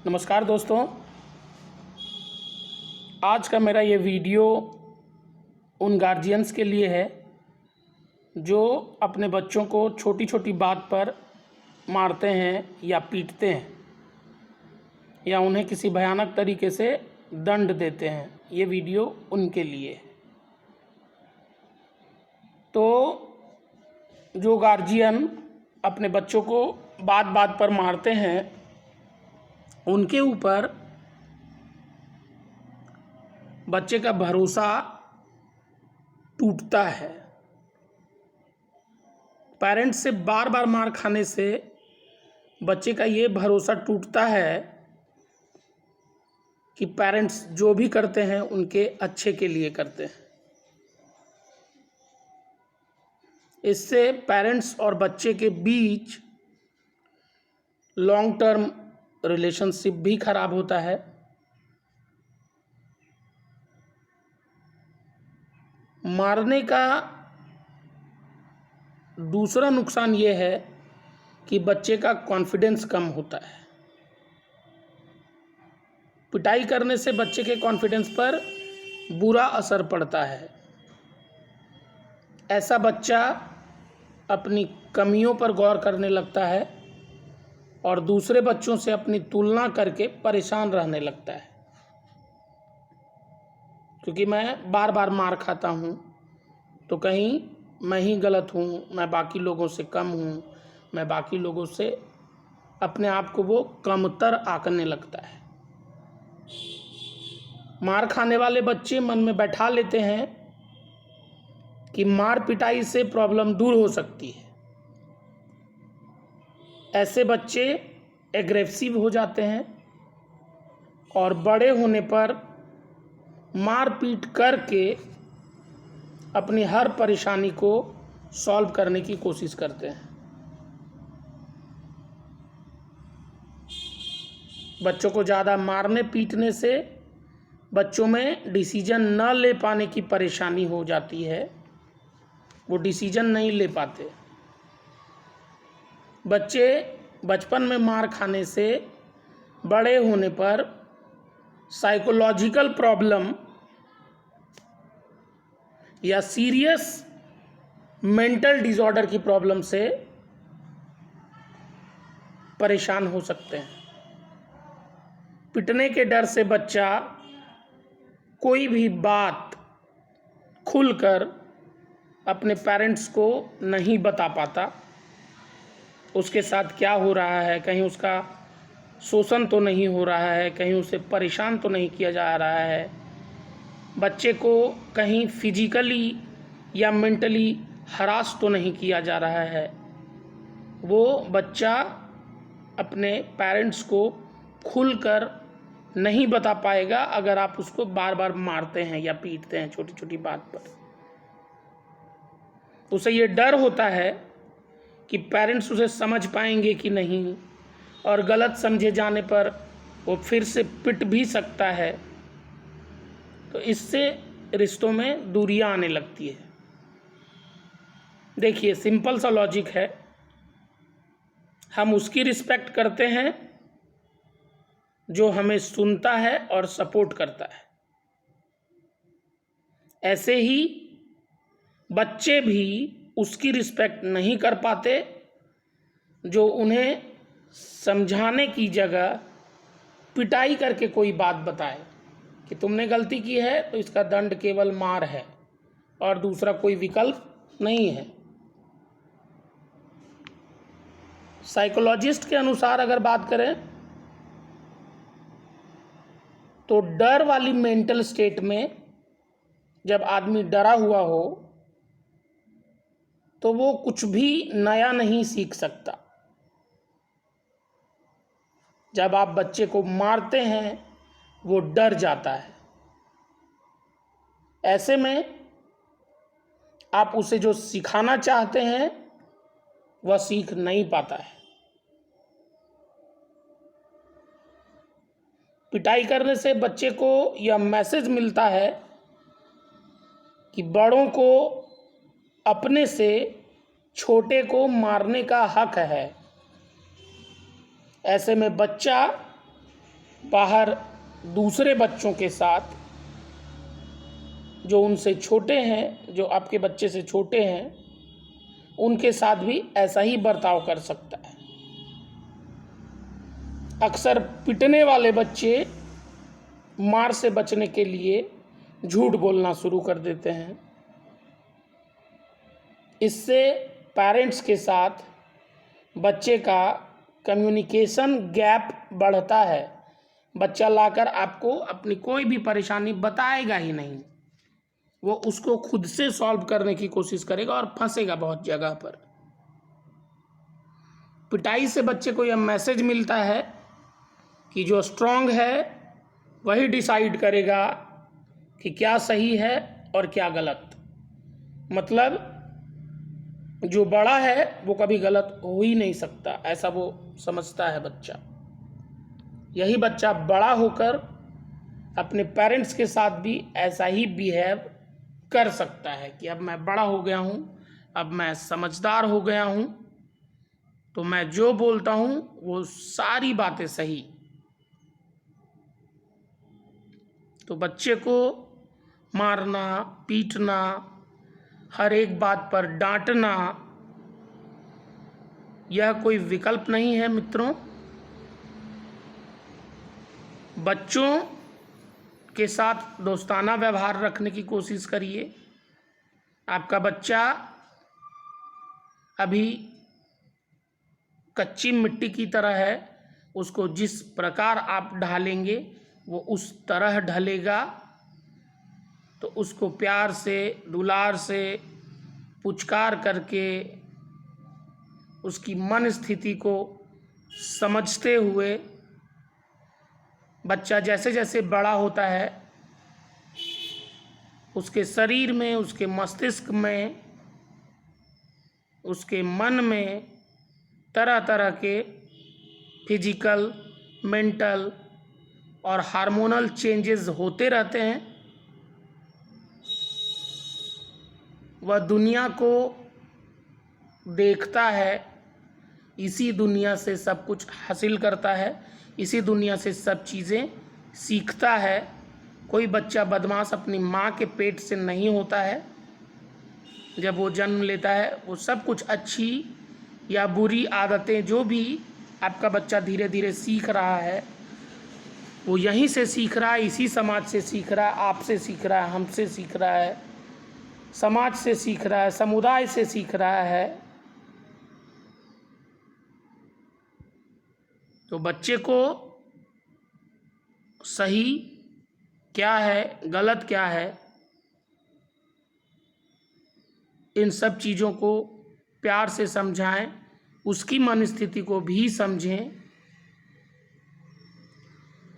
नमस्कार दोस्तों, आज का मेरा ये वीडियो उन गार्जियंस के लिए है जो अपने बच्चों को छोटी छोटी बात पर मारते हैं या पीटते हैं या उन्हें किसी भयानक तरीके से दंड देते हैं। ये वीडियो उनके लिए है। तो जो गार्जियन अपने बच्चों को बात बात पर मारते हैं, उनके ऊपर बच्चे का भरोसा टूटता है। पेरेंट्स से बार बार मार खाने से बच्चे का ये भरोसा टूटता है कि पेरेंट्स जो भी करते हैं उनके अच्छे के लिए करते हैं। इससे पेरेंट्स और बच्चे के बीच लॉन्ग टर्म रिलेशनशिप भी खराब होता है। मारने का दूसरा नुकसान ये है कि बच्चे का कॉन्फिडेंस कम होता है। पिटाई करने से बच्चे के कॉन्फिडेंस पर बुरा असर पड़ता है। ऐसा बच्चा अपनी कमियों पर गौर करने लगता है और दूसरे बच्चों से अपनी तुलना करके परेशान रहने लगता है, क्योंकि मैं बार बार मार खाता हूँ तो कहीं मैं ही गलत हूँ, मैं बाकी लोगों से कम हूँ, मैं बाकी लोगों से अपने आप को वो कमतर आंकने लगता है। मार खाने वाले बच्चे मन में बैठा लेते हैं कि मार पिटाई से प्रॉब्लम दूर हो सकती है। ऐसे बच्चे एग्रेसिव हो जाते हैं और बड़े होने पर मार पीट करके अपनी हर परेशानी को सॉल्व करने की कोशिश करते हैं। बच्चों को ज़्यादा मारने पीटने से बच्चों में डिसीजन न ले पाने की परेशानी हो जाती है। वो डिसीजन नहीं ले पाते। बच्चे बचपन में मार खाने से बड़े होने पर साइकोलॉजिकल प्रॉब्लम या सीरियस मेंटल डिसऑर्डर की प्रॉब्लम से परेशान हो सकते हैं। पिटने के डर से बच्चा कोई भी बात खुलकर अपने पेरेंट्स को नहीं बता पाता। उसके साथ क्या हो रहा है, कहीं उसका शोषण तो नहीं हो रहा है, कहीं उसे परेशान तो नहीं किया जा रहा है, बच्चे को कहीं फिजिकली या मेंटली हरास तो नहीं किया जा रहा है। वो बच्चा अपने पेरेंट्स को खुलकर नहीं बता पाएगा अगर आप उसको बार बार मारते हैं या पीटते हैं छोटी छोटी बात पर। उसे ये डर होता है कि पेरेंट्स उसे समझ पाएंगे कि नहीं, और गलत समझे जाने पर वो फिर से पिट भी सकता है। तो इससे रिश्तों में दूरियां आने लगती है। देखिए, सिंपल सा लॉजिक है। हम उसकी रिस्पेक्ट करते हैं जो हमें सुनता है और सपोर्ट करता है। ऐसे ही बच्चे भी उसकी रिस्पेक्ट नहीं कर पाते जो उन्हें समझाने की जगह पिटाई करके कोई बात बताए कि तुमने गलती की है तो इसका दंड केवल मार है और दूसरा कोई विकल्प नहीं है। साइकोलॉजिस्ट के अनुसार अगर बात करें तो डर वाली मेंटल स्टेट में जब आदमी डरा हुआ हो तो वो कुछ भी नया नहीं सीख सकता। जब आप बच्चे को मारते हैं वो डर जाता है। ऐसे में आप उसे जो सिखाना चाहते हैं वह सीख नहीं पाता है। पिटाई करने से बच्चे को यह मैसेज मिलता है कि बड़ों को अपने से छोटे को मारने का हक है। ऐसे में बच्चा बाहर दूसरे बच्चों के साथ, जो उनसे छोटे हैं, जो आपके बच्चे से छोटे हैं, उनके साथ भी ऐसा ही बर्ताव कर सकता है। अक्सर पिटने वाले बच्चे मार से बचने के लिए झूठ बोलना शुरू कर देते हैं। इससे पेरेंट्स के साथ बच्चे का कम्युनिकेशन गैप बढ़ता है। बच्चा लाकर आपको अपनी कोई भी परेशानी बताएगा ही नहीं, वो उसको खुद से सॉल्व करने की कोशिश करेगा और फंसेगा बहुत जगह पर। पिटाई से बच्चे को यह मैसेज मिलता है कि जो स्ट्रांग है वही डिसाइड करेगा कि क्या सही है और क्या गलत। मतलब जो बड़ा है वो कभी गलत हो ही नहीं सकता, ऐसा वो समझता है बच्चा। यही बच्चा बड़ा होकर अपने पेरेंट्स के साथ भी ऐसा ही बिहेव कर सकता है कि अब मैं बड़ा हो गया हूँ, अब मैं समझदार हो गया हूँ, तो मैं जो बोलता हूँ वो सारी बातें सही। तो बच्चे को मारना, पीटना, हर एक बात पर डांटना, यह कोई विकल्प नहीं है मित्रों। बच्चों के साथ दोस्ताना व्यवहार रखने की कोशिश करिए। आपका बच्चा अभी कच्ची मिट्टी की तरह है, उसको जिस प्रकार आप ढालेंगे वो उस तरह ढलेगा। तो उसको प्यार से, दुलार से, पुचकार करके, उसकी मन स्थिति को समझते हुए बच्चा जैसे जैसे बड़ा होता है उसके शरीर में, उसके मस्तिष्क में, उसके मन में तरह तरह के फिजिकल, मेंटल और हार्मोनल चेंजेस होते रहते हैं। वह दुनिया को देखता है, इसी दुनिया से सब कुछ हासिल करता है, इसी दुनिया से सब चीज़ें सीखता है। कोई बच्चा बदमाश अपनी माँ के पेट से नहीं होता है। जब वो जन्म लेता है वो सब कुछ अच्छी या बुरी आदतें जो भी आपका बच्चा धीरे धीरे सीख रहा है वो यहीं से सीख रहा है, इसी समाज से सीख रहा है, आपसे सीख रहा है, हमसे सीख रहा है, समाज से सीख रहा है, समुदाय से सीख रहा है। तो बच्चे को सही क्या है, गलत क्या है, इन सब चीज़ों को प्यार से समझाएं, उसकी मन स्थिति को भी समझें।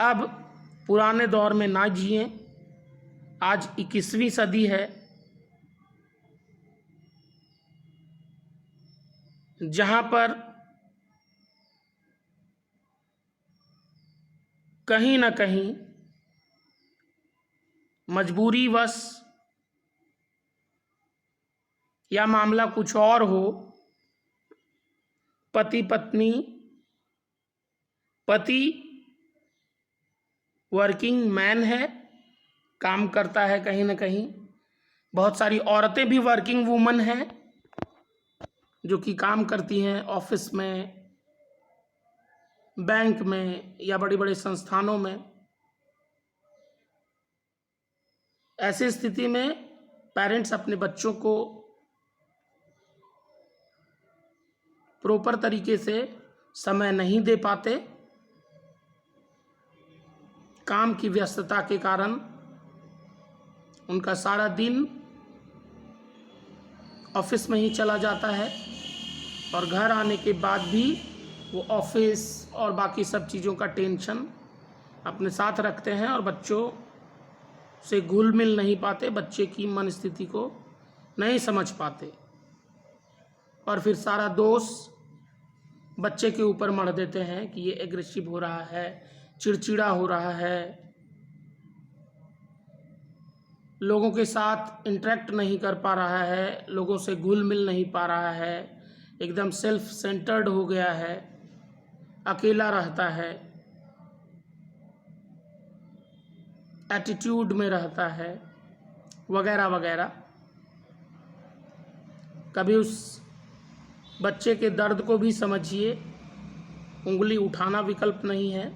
अब पुराने दौर में ना जिएं। आज 21वीं सदी है, जहाँ पर कहीं ना कहीं मजबूरीवश या मामला कुछ और हो, पति पत्नी, पति वर्किंग मैन है, काम करता है कहीं ना कहीं, बहुत सारी औरतें भी वर्किंग वूमन हैं जो कि काम करती हैं ऑफिस में, बैंक में या बड़ी बड़ी संस्थानों में। ऐसी स्थिति में पेरेंट्स अपने बच्चों को प्रॉपर तरीके से समय नहीं दे पाते। काम की व्यस्तता के कारण उनका सारा दिन ऑफिस में ही चला जाता है और घर आने के बाद भी वो ऑफिस और बाकी सब चीज़ों का टेंशन अपने साथ रखते हैं और बच्चों से घुल मिल नहीं पाते, बच्चे की मन स्थिति को नहीं समझ पाते और फिर सारा दोष बच्चे के ऊपर मढ़ देते हैं कि ये एग्रेसिव हो रहा है, चिड़चिड़ा हो रहा है, लोगों के साथ इंटरेक्ट नहीं कर पा रहा है, लोगों से घुल मिल नहीं पा रहा है, एकदम सेल्फ सेंटर्ड हो गया है, अकेला रहता है। एटीट्यूड में रहता है, वगैरह वगैरह। कभी उस बच्चे के दर्द को भी समझिए। उंगली उठाना विकल्प नहीं है।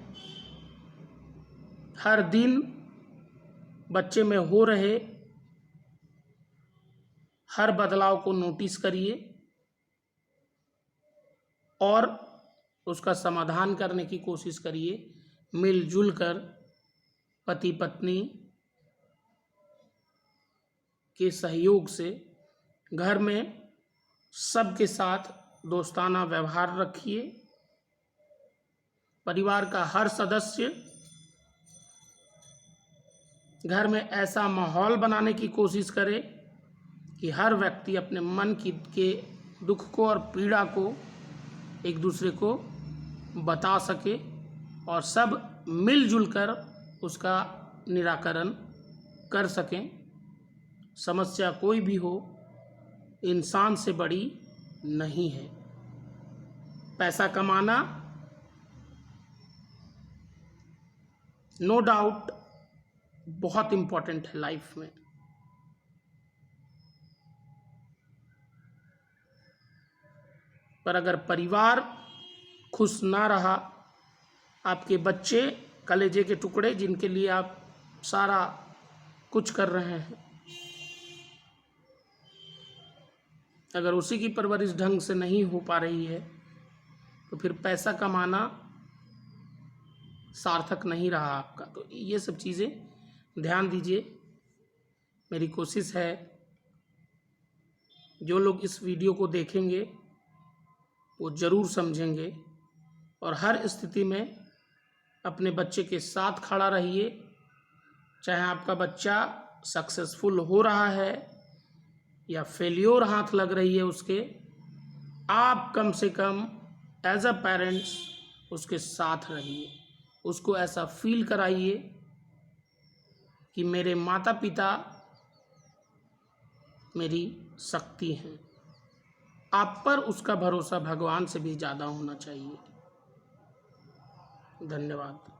हर दिन बच्चे में हो रहे हर बदलाव को नोटिस करिए और उसका समाधान करने की कोशिश करिए। मिलजुल कर पति पत्नी के सहयोग से घर में सबके साथ दोस्ताना व्यवहार रखिए। परिवार का हर सदस्य घर में ऐसा माहौल बनाने की कोशिश करे कि हर व्यक्ति अपने मन के दुख को और पीड़ा को एक दूसरे को बता सके और सब मिलजुल कर उसका निराकरण कर सकें। समस्या कोई भी हो, इंसान से बड़ी नहीं है। पैसा कमाना नो डाउट बहुत इम्पोर्टेंट है लाइफ में, पर अगर परिवार खुश ना रहा, आपके बच्चे कलेजे के टुकड़े जिनके लिए आप सारा कुछ कर रहे हैं, अगर उसी की परवरिश ढंग से नहीं हो पा रही है तो फिर पैसा कमाना सार्थक नहीं रहा आपका। तो ये सब चीज़ें ध्यान दीजिए। मेरी कोशिश है जो लोग इस वीडियो को देखेंगे वो ज़रूर समझेंगे और हर स्थिति में अपने बच्चे के साथ खड़ा रहिए। चाहे आपका बच्चा सक्सेसफुल हो रहा है या फेल्योर हाथ लग रही है उसके, आप कम से कम एज अ पेरेंट्स उसके साथ रहिए। उसको ऐसा फील कराइए कि मेरे माता पिता मेरी शक्ति हैं। आप पर उसका भरोसा भगवान से भी ज़्यादा होना चाहिए। धन्यवाद।